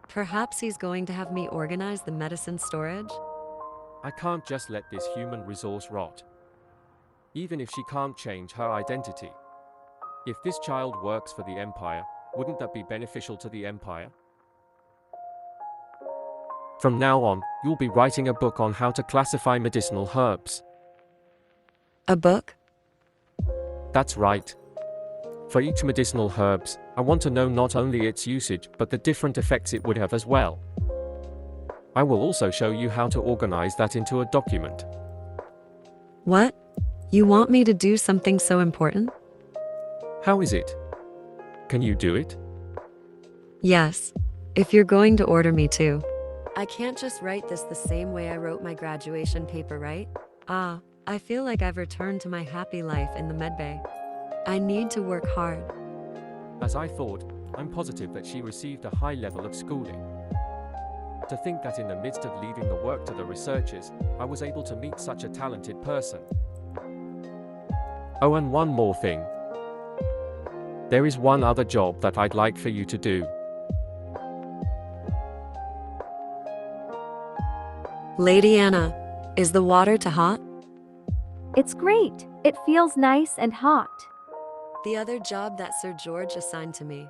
Perhaps he's going to have me organize the medicine storage? I can't just let this human resource rot. Even if she can't change her identity. If this child works for the Empire, wouldn't that be beneficial to the Empire? From now on, you'll be writing a book on how to classify medicinal herbs. A book? That's right. For each medicinal herbs, I want to know not only its usage, but the different effects it would have as well. I will also show you how to organize that into a document. What? You want me to do something so important? How is it? Can you do it? Yes, if you're going to order me to. I can't just write this the same way I wrote my graduation paper, right? I feel like I've returned to my happy life in the medbay. I need to work hard. As I thought, I'm positive that she received a high level of schooling. To think that in the midst of leaving the work to the researchers, I was able to meet such a talented person. Oh, and one more thing. There is one other job that I'd like for you to do. Lady Anna, is the water too hot? It's great. It feels nice and hot. The other job that Sir George assigned to me.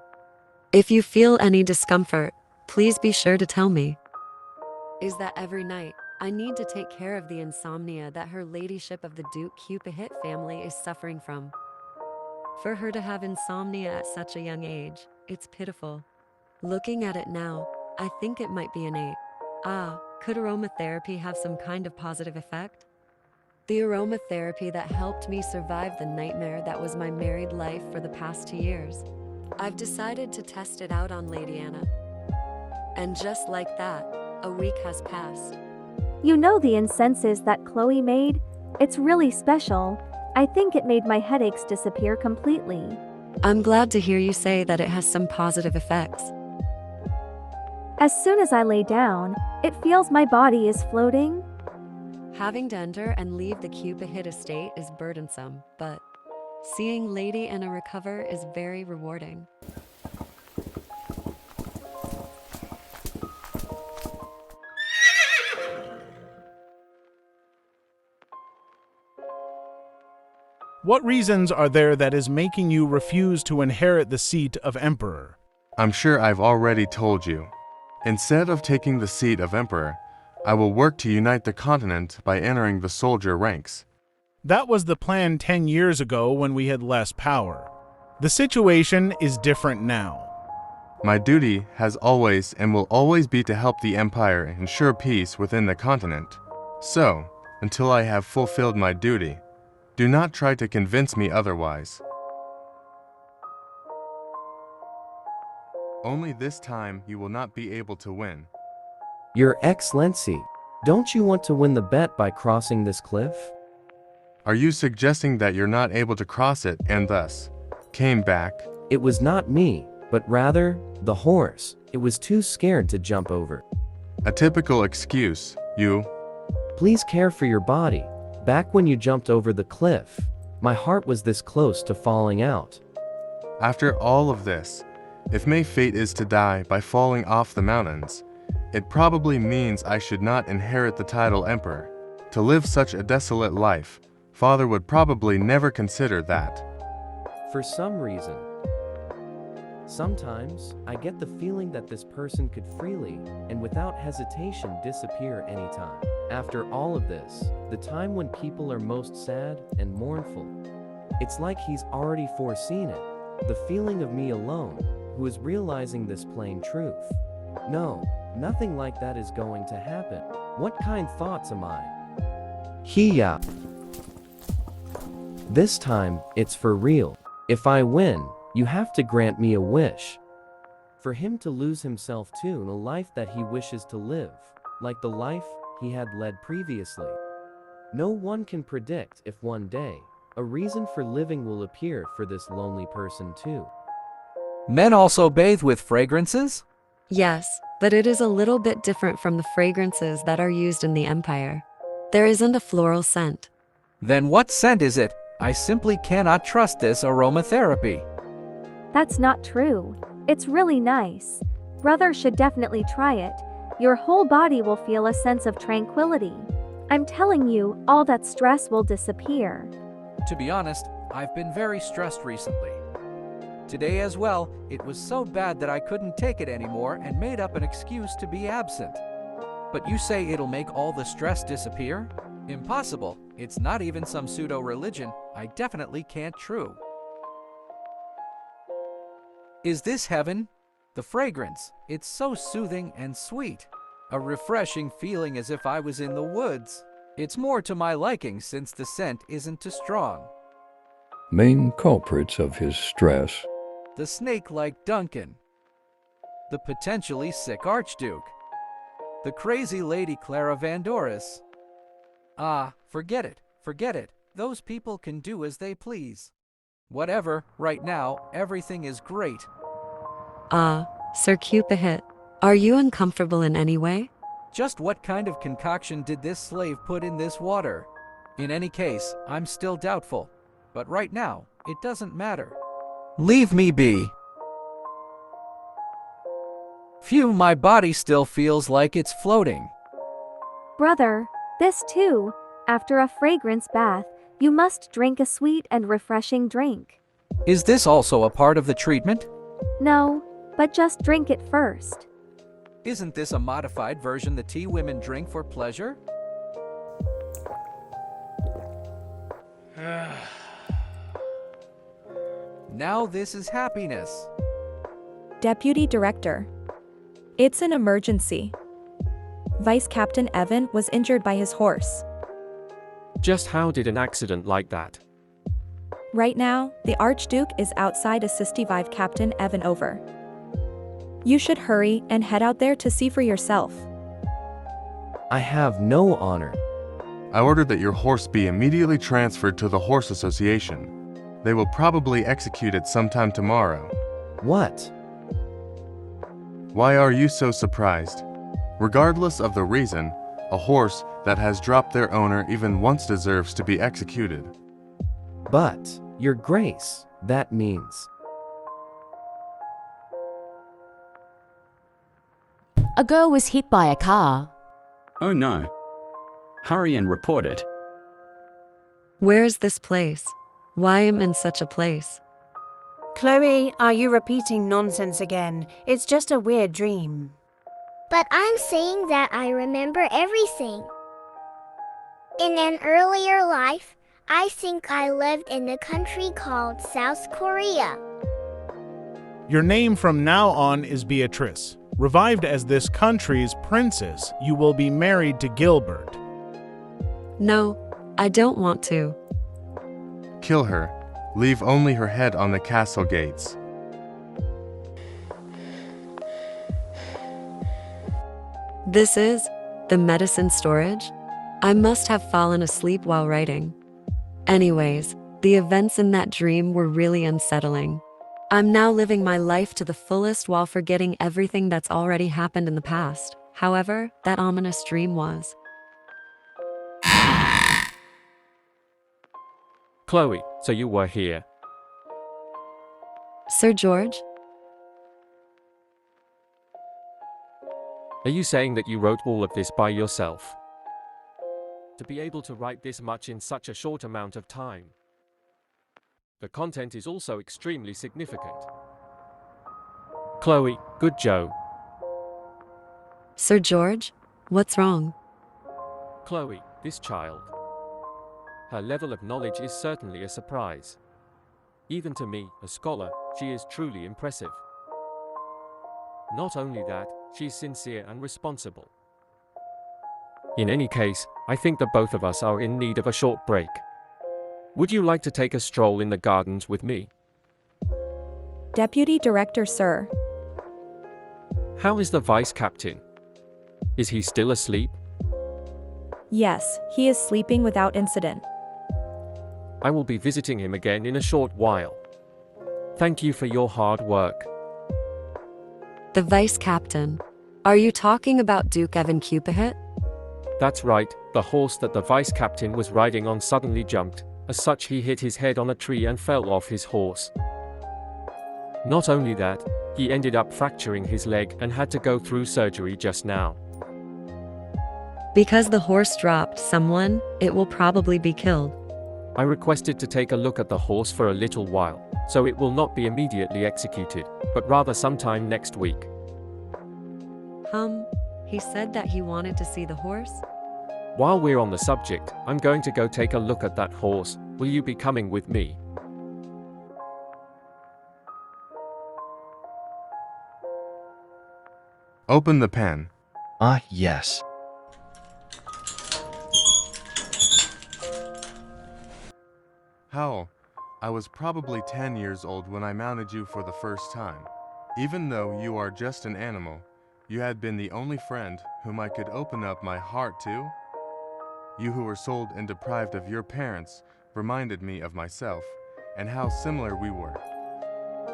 If you feel any discomfort, please be sure to tell me. Is that every night, I need to take care of the insomnia that her ladyship of the Duke Cupid family is suffering from. For her to have insomnia at such a young age, it's pitiful. Looking at it now, I think it might be innate. Could aromatherapy have some kind of positive effect? The aromatherapy that helped me survive the nightmare that was my married life for the past 2 years. I've decided to test it out on Lady Anna. And just like that, a week has passed. You know the incenses that Chloe made? It's really special. I think it made my headaches disappear completely. I'm glad to hear you say that it has some positive effects. As soon as I lay down, it feels my body is floating. Having to enter and leave the Cupid estate is burdensome, but seeing Lady Anna recover is very rewarding. What reasons are there that is making you refuse to inherit the seat of emperor? I'm sure I've already told you. Instead of taking the seat of emperor, I will work to unite the continent by entering the soldier ranks. That was the plan 10 years ago when we had less power. The situation is different now. My duty has always and will always be to help the empire ensure peace within the continent. So, until I have fulfilled my duty, do not try to convince me otherwise. Only this time you will not be able to win. Your Excellency, don't you want to win the bet by crossing this cliff? Are you suggesting that you're not able to cross it and thus came back? It was not me, but rather the horse. It was too scared to jump over. A typical excuse, you. Please care for your body. Back when you jumped over the cliff, my heart was this close to falling out. After all of this, if my fate is to die by falling off the mountains, it probably means I should not inherit the title emperor. To live such a desolate life, father would probably never consider that. For some reason. Sometimes, I get the feeling that this person could freely, and without hesitation disappear anytime. After all of this, the time when people are most sad and mournful, it's like he's already foreseen it. The feeling of me alone, who is realizing this plain truth. No, nothing like that is going to happen. What kind thoughts am I? Hiya. This time, it's for real. If I win, you have to grant me a wish. For him to lose himself too in a life that he wishes to live, like the life he had led previously. No one can predict if one day, a reason for living will appear for this lonely person too. Men also bathe with fragrances? Yes, but it is a little bit different from the fragrances that are used in the Empire. There isn't a floral scent. Then what scent is it? I simply cannot trust this aromatherapy. That's not true. It's really nice. Brother should definitely try it. Your whole body will feel a sense of tranquility. I'm telling you, all that stress will disappear. To be honest, I've been very stressed recently. Today as well, it was so bad that I couldn't take it anymore and made up an excuse to be absent. But you say it'll make all the stress disappear? Impossible. It's not even some pseudo-religion. I definitely can't true. Is this heaven? The fragrance, it's so soothing and sweet. A refreshing feeling as if I was in the woods. It's more to my liking since the scent isn't too strong. Main culprits of his stress. The snake-like Duncan. The potentially sick Archduke. The crazy lady Clara Van Doris. Ah, forget it, forget it. Those people can do as they please. Whatever, right now, everything is great. Sir Cupid, are you uncomfortable in any way? Just what kind of concoction did this slave put in this water? In any case, I'm still doubtful. But right now, it doesn't matter. Leave me be. Phew, my body still feels like it's floating. Brother, this too. After a fragrance bath, you must drink a sweet and refreshing drink. Is this also a part of the treatment? No, but just drink it first. Isn't this a modified version the tea women drink for pleasure? Now this is happiness. Deputy Director. It's an emergency. Vice Captain Evan was injured by his horse. Just how did an accident like that? Right now, the Archduke is outside assisting Vice Captain Evan over. You should hurry and head out there to see for yourself. I have no honor. I order that your horse be immediately transferred to the Horse Association. They will probably execute it sometime tomorrow. What? Why are you so surprised? Regardless of the reason, a horse that has dropped their owner even once deserves to be executed. But, Your Grace, that means. A girl was hit by a car. Oh no. Hurry and report it. Where is this place? Why am I in such a place? Chloe, are you repeating nonsense again? It's just a weird dream. But I'm saying that I remember everything. In an earlier life, I think I lived in a country called South Korea. Your name from now on is Beatrice. Revived as this country's princess, you will be married to Gilbert. No, I don't want to. Kill her. Leave only her head on the castle gates. This is the medicine storage? I must have fallen asleep while writing. Anyways, the events in that dream were really unsettling. I'm now living my life to the fullest while forgetting everything that's already happened in the past. However, that ominous dream was. Chloe, so you were here. Sir George? Are you saying that you wrote all of this by yourself? To be able to write this much in such a short amount of time. The content is also extremely significant. Chloe, good Joe. Sir George? What's wrong? Chloe, this child. Her level of knowledge is certainly a surprise. Even to me, a scholar, she is truly impressive. Not only that, she is sincere and responsible. In any case, I think that both of us are in need of a short break. Would you like to take a stroll in the gardens with me? Deputy Director, sir. How is the Vice Captain? Is he still asleep? Yes, he is sleeping without incident. I will be visiting him again in a short while. Thank you for your hard work. The Vice Captain. Are you talking about Duke Evan Cupid? That's right, the horse that the Vice Captain was riding on suddenly jumped, As such, he hit his head on a tree and fell off his horse. Not only that, he ended up fracturing his leg and had to go through surgery just now. Because the horse dropped someone, it will probably be killed. I requested to take a look at the horse for a little while, so it will not be immediately executed, but rather sometime next week. He said that he wanted to see the horse? While we're on the subject, I'm going to go take a look at that horse. Will you be coming with me? Open the pen. Ah, yes. Howl, I was probably 10 years old when I mounted you for the first time. Even though you are just an animal, you had been the only friend whom I could open up my heart to. You who were sold and deprived of your parents reminded me of myself and how similar we were.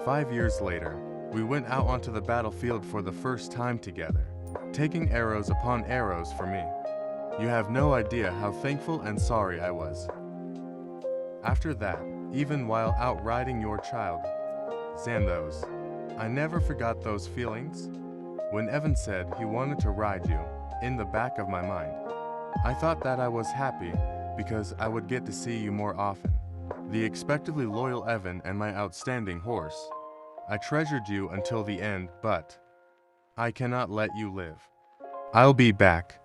5 years later, we went out onto the battlefield for the first time together, taking arrows upon arrows for me. You have no idea how thankful and sorry I was. After that, even while out riding your child, Xanthos, I never forgot those feelings. When Evan said he wanted to ride you, in the back of my mind, I thought that I was happy because I would get to see you more often. The expectedly loyal Evan and my outstanding horse. I treasured you until the end, but I cannot let you live. I'll be back.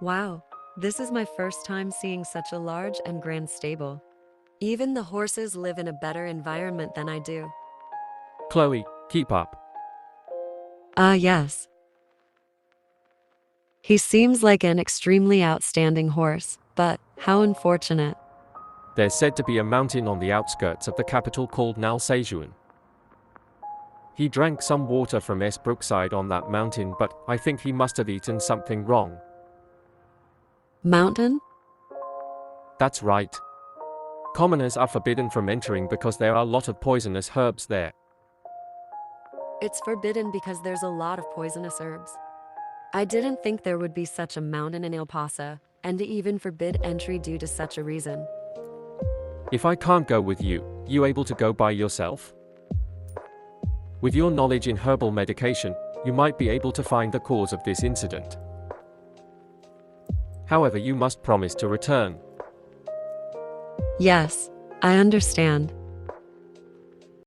Wow, this is my first time seeing such a large and grand stable. Even the horses live in a better environment than I do. Chloe, keep up. Yes. He seems like an extremely outstanding horse, but how unfortunate. There's said to be a mountain on the outskirts of the capital called Nalsejuan. He drank some water from S. Brookside on that mountain, but I think he must have eaten something wrong. Mountain? That's right. Commoners are forbidden from entering because there are a lot of poisonous herbs there. It's forbidden because there's a lot of poisonous herbs. I didn't think there would be such a mountain in Elpasa, and to even forbid entry due to such a reason. If I can't go with you, you able to go by yourself? With your knowledge in herbal medication, you might be able to find the cause of this incident. However, you must promise to return. Yes, I understand.